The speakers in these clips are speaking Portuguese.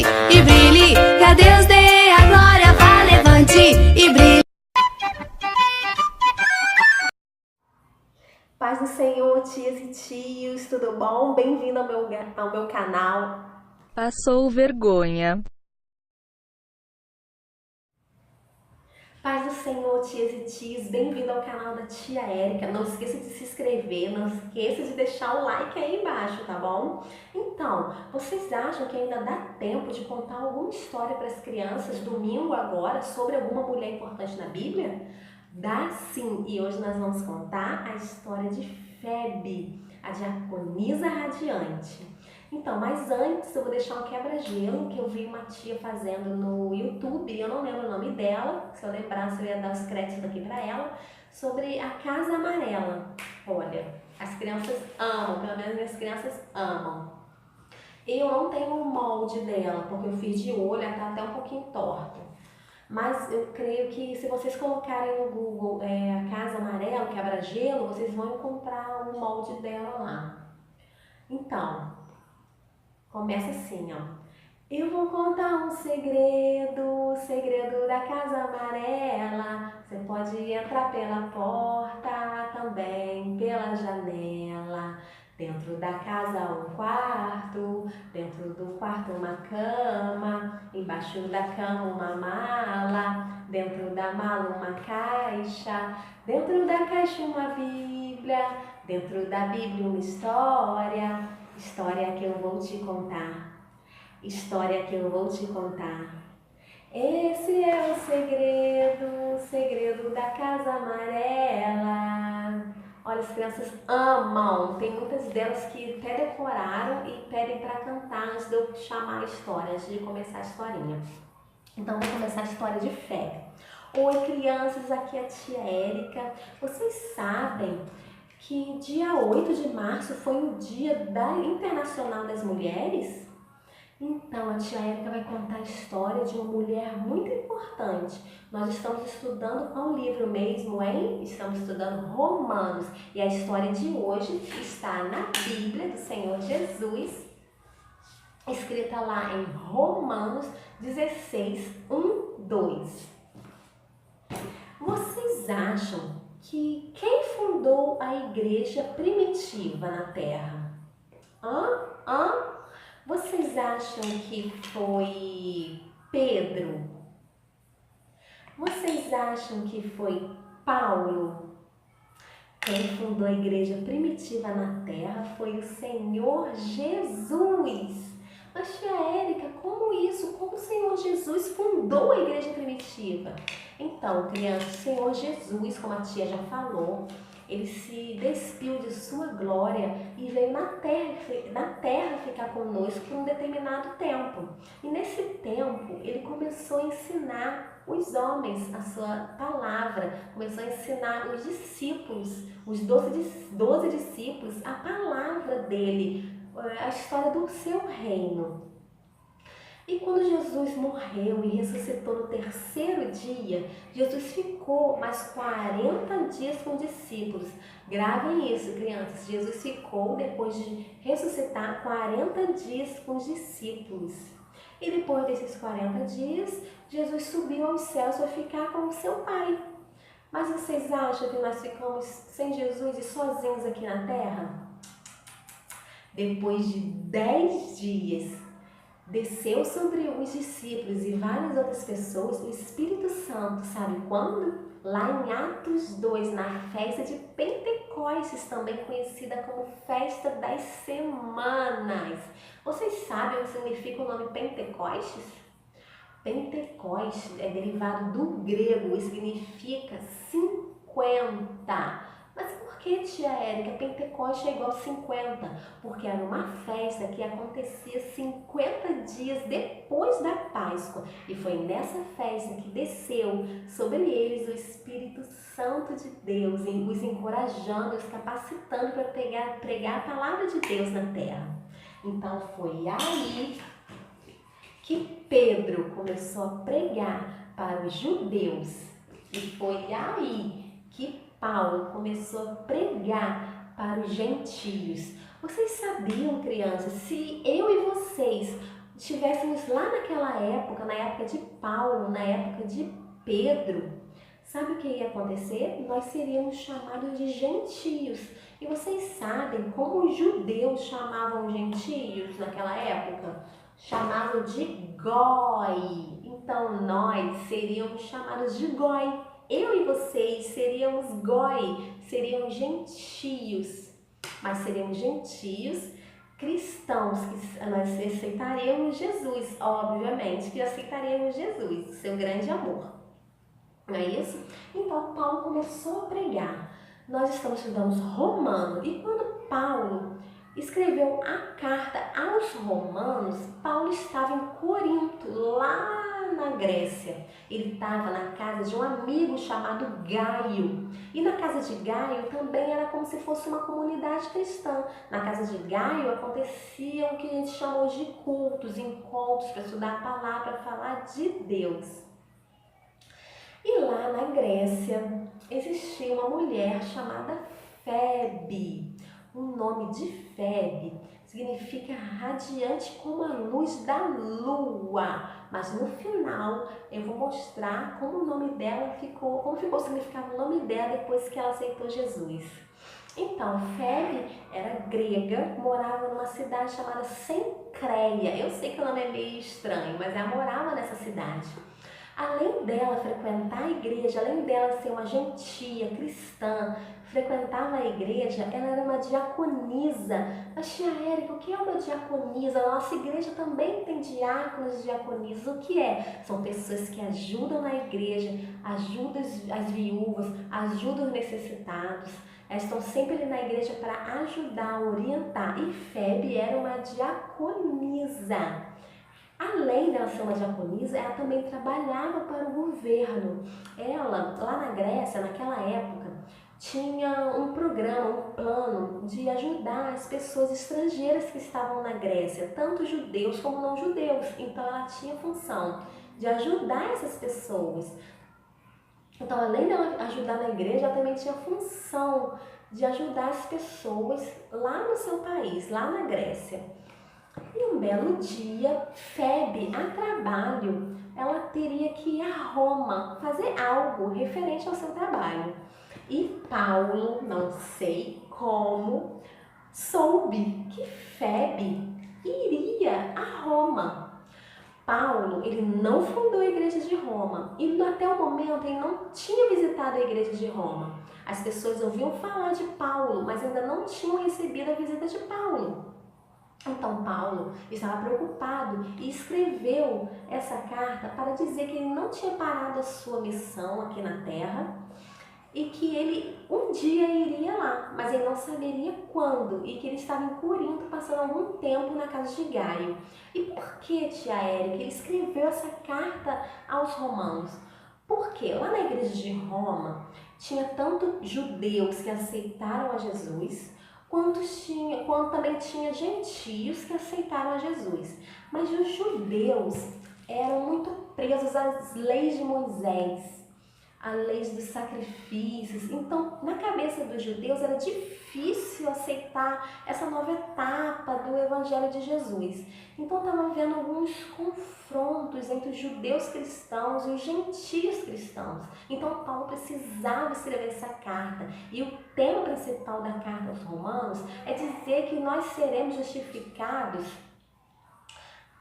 e brilhe, que a Deus dê a glória, vá, levante e brilhe. Paz do Senhor, tias e tios, tudo bom? Bem-vindo ao meu canal. Passou vergonha. Paz do Senhor, tias e tios, bem-vindo ao canal da tia Érica. Não esqueça de se inscrever, não esqueça de deixar o like aí embaixo, tá bom? Então, vocês acham que ainda dá tempo de contar alguma história para as crianças domingo agora sobre alguma mulher importante na Bíblia? Dá sim, e hoje nós vamos contar a história de Febe, a diaconisa radiante. Então, mas antes eu vou deixar um quebra-gelo que eu vi uma tia fazendo no YouTube, eu não lembro o nome dela, se eu lembrasse eu ia dar os créditos aqui para ela, sobre a Casa Amarela. Olha, as crianças amam, pelo menos minhas crianças amam. Eu não tenho o molde dela, porque eu fiz de olho, ela tá até um pouquinho torta. Mas eu creio que se vocês colocarem no Google a Casa Amarela, quebra-gelo, vocês vão encontrar o molde dela lá. Então, começa assim, ó. Eu vou contar um segredo, o segredo da Casa Amarela. Você pode entrar pela porta, também pela janela. Dentro da casa um quarto, dentro do quarto uma cama, embaixo da cama uma mala, dentro da mala uma caixa, dentro da caixa uma Bíblia, dentro da Bíblia uma história, história que eu vou te contar. História que eu vou te contar. Esse é o segredo da Casa Amarela. Olha, as crianças amam. Tem muitas delas que até decoraram e pedem para cantar antes de eu chamar a história, antes de começar a historinha. Então, vou começar a história de fé. Oi, crianças, aqui é a tia Érica. Vocês sabem que dia 8 de março foi o Dia Internacional das Mulheres? Então, a tia Érica vai contar a história de uma mulher muito importante. Nós estamos estudando qual livro mesmo, hein? Estamos estudando Romanos. E a história de hoje está na Bíblia do Senhor Jesus, escrita lá em Romanos 16, 1, 2. Vocês acham que quem fundou a igreja primitiva na Terra? Vocês acham que foi Pedro? Vocês acham que foi Paulo? Quem fundou a igreja primitiva na Terra foi o Senhor Jesus. Mas tia Érica, como isso? Como o Senhor Jesus fundou a igreja primitiva? Então, crianças, o Senhor Jesus, como a tia já falou, ele se despiu de sua glória e veio na terra ficar conosco por um determinado tempo. E nesse tempo, ele começou a ensinar os homens a sua palavra, começou a ensinar os discípulos, os 12 discípulos, a palavra dele, a história do seu reino. E quando Jesus morreu e ressuscitou no terceiro dia, Jesus ficou mais 40 dias com os discípulos. Gravem isso, crianças. Jesus ficou, depois de ressuscitar, 40 dias com os discípulos. E depois desses 40 dias, Jesus subiu aos céus para ficar com o seu Pai. Mas vocês acham que nós ficamos sem Jesus e sozinhos aqui na Terra? Depois de 10 dias, desceu sobre os discípulos e várias outras pessoas o Espírito Santo, sabe quando? Lá em Atos 2, na festa de Pentecostes, também conhecida como Festa das Semanas. Vocês sabem o que significa o nome Pentecostes? Pentecostes é derivado do grego e significa 50. Mas por que, tia Érica, Pentecostes é igual a 50? Porque era uma festa que acontecia 50 dias depois da Páscoa. E foi nessa festa que desceu sobre eles o Espírito Santo de Deus, os encorajando, os capacitando para pregar a palavra de Deus na terra. Então foi aí que Pedro começou a pregar para os judeus. E foi aí que Paulo começou a pregar para os gentios. Vocês sabiam, crianças, se eu e vocês estivéssemos lá naquela época, na época de Paulo, na época de Pedro, sabe o que ia acontecer? Nós seríamos chamados de gentios. E vocês sabem como os judeus chamavam gentios naquela época? Chamavam de goi. Então nós seríamos chamados de goi. Eu e vocês seríamos goi, seríamos gentios. Mas seríamos gentios cristãos, que nós aceitaríamos Jesus, obviamente que aceitaríamos Jesus, seu grande amor. Não é isso? Então Paulo começou a pregar. Nós estamos estudando Romanos, e quando Paulo escreveu a carta aos Romanos, Paulo estava em Corinto, lá na Grécia. Ele estava na casa de um amigo chamado Gaio. E na casa de Gaio também era como se fosse uma comunidade cristã. Na casa de Gaio acontecia o que a gente chamou de cultos, encontros para estudar a palavra, para falar de Deus. E lá na Grécia existia uma mulher chamada Febe. O nome de Febe significa radiante como a luz da lua. Mas no final eu vou mostrar como o nome dela ficou, como ficou o significado do nome dela depois que ela aceitou Jesus. Então, Febe era grega, morava numa cidade chamada Cencreia. Eu sei que o nome é meio estranho, mas ela morava nessa cidade. Além dela frequentar a igreja, além dela ser uma gentia cristã, frequentava a igreja, ela era uma diaconisa. Mas tia Érica, o que é uma diaconisa? A nossa igreja também tem diáconos e diaconisas. O que é? São pessoas que ajudam na igreja, ajudam as viúvas, ajudam os necessitados. Elas estão sempre ali na igreja para ajudar, orientar. E Febe era uma diaconisa. Além dela ser uma diaconisa, ela também trabalhava para o governo. Ela, lá na Grécia, naquela época, tinha um programa, um plano de ajudar as pessoas estrangeiras que estavam na Grécia, tanto judeus como não judeus. Então ela tinha a função de ajudar essas pessoas. Então, além dela ajudar na igreja, ela também tinha a função de ajudar as pessoas lá no seu país, lá na Grécia. E um belo dia, Febe, a trabalho, ela teria que ir a Roma fazer algo referente ao seu trabalho. E Paulo, não sei como, soube que Febe iria a Roma. Paulo, ele não fundou a igreja de Roma e até o momento ele não tinha visitado a igreja de Roma. As pessoas ouviam falar de Paulo, mas ainda não tinham recebido a visita de Paulo. Então Paulo estava preocupado e escreveu essa carta para dizer que ele não tinha parado a sua missão aqui na terra e que ele um dia iria lá, mas ele não saberia quando, e que ele estava em Corinto passando algum tempo na casa de Gaio. E por que, tia Érica, ele escreveu essa carta aos romanos? Porque lá na igreja de Roma tinha tanto judeus que aceitaram a Jesus, quanto também tinha gentios que aceitaram a Jesus. Mas os judeus eram muito presos às leis de Moisés, às leis dos sacrifícios. Então, na cabeça dos judeus era difícil aceitar essa nova etapa do Evangelho de Jesus. Então, estava havendo alguns confrontos entre os judeus cristãos e os gentios cristãos. Então, Paulo precisava escrever essa carta. E o tema principal da carta aos Romanos é dizer que nós seremos justificados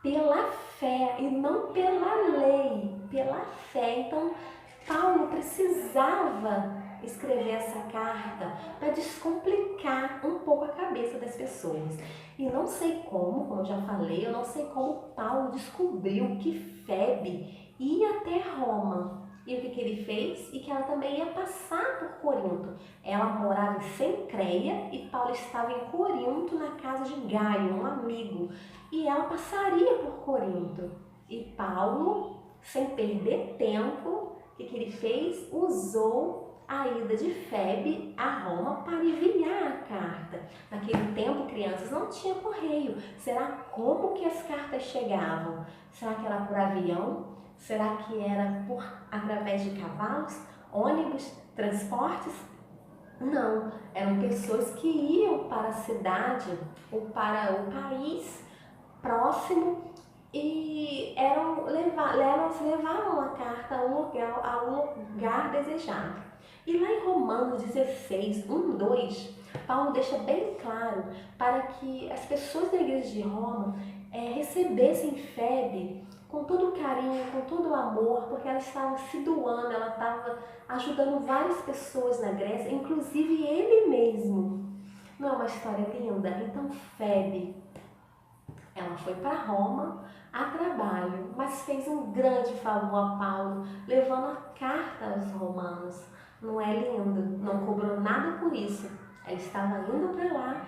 pela fé e não pela lei, pela fé. Então, Paulo precisava escrever essa carta para descomplicar um pouco a cabeça das pessoas. E não sei como eu já falei, eu não sei como Paulo descobriu que Febe ia até Roma. E o que ele fez? E que ela também ia passar por Corinto. Ela morava em Cencreia e Paulo estava em Corinto na casa de Gaio, um amigo. E ela passaria por Corinto. E Paulo, sem perder tempo, o que ele fez? Usou a ida de Febe a Roma para enviar a carta. Naquele tempo, crianças, não tinha correio. Será como que as cartas chegavam? Será que era por avião? Será que era através de cavalos, ônibus, transportes? Não, eram pessoas que iam para a cidade ou para o país próximo e elas levavam a carta a um lugar desejado. E lá em Romanos 16, 1, 2, Paulo deixa bem claro para que as pessoas da igreja de Roma recebessem Febe com todo o carinho, com todo o amor, porque ela estava se doando, ela estava ajudando várias pessoas na Grécia, inclusive ele mesmo. Não é uma história linda? Então Febe, ela foi para Roma a trabalho, mas fez um grande favor a Paulo, levando a carta aos romanos. Não é lindo? Não cobrou nada por isso. Ela estava indo para lá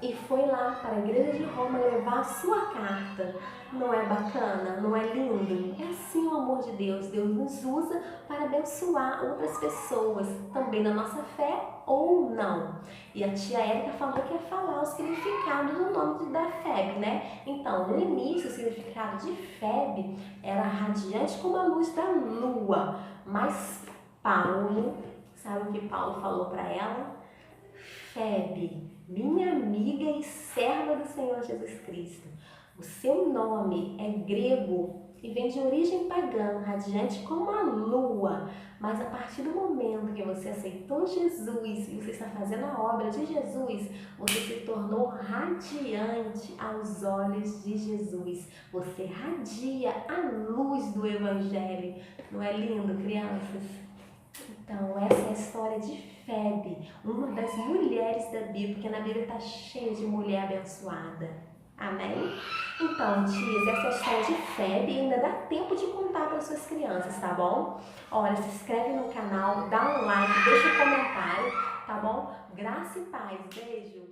e foi lá para a igreja de Roma levar a sua carta. Não é bacana? Não é lindo? É assim o amor de Deus. Deus nos usa para abençoar outras pessoas, também na nossa fé ou não. E a tia Érica falou que ia falar o significado do nome da Febe, né? Então, no início, o significado de Febe era radiante como a luz da lua. Mas Paulo, sabe o que Paulo falou para ela? Febe, minha amiga e serva do Senhor Jesus Cristo. O seu nome é grego e vem de origem pagã, radiante como a lua. Mas a partir do momento que você aceitou Jesus e você está fazendo a obra de Jesus, você se tornou radiante aos olhos de Jesus. Você radia a luz do Evangelho. Não é lindo, crianças? Então, essa é a história de Febe, uma das mulheres da Bíblia, porque na Bíblia está cheia de mulher abençoada. Amém? Então, tias, essa é a história de Febe e ainda dá tempo de contar para suas crianças, tá bom? Olha, se inscreve no canal, dá um like, deixa um comentário, tá bom? Graça e paz, beijo!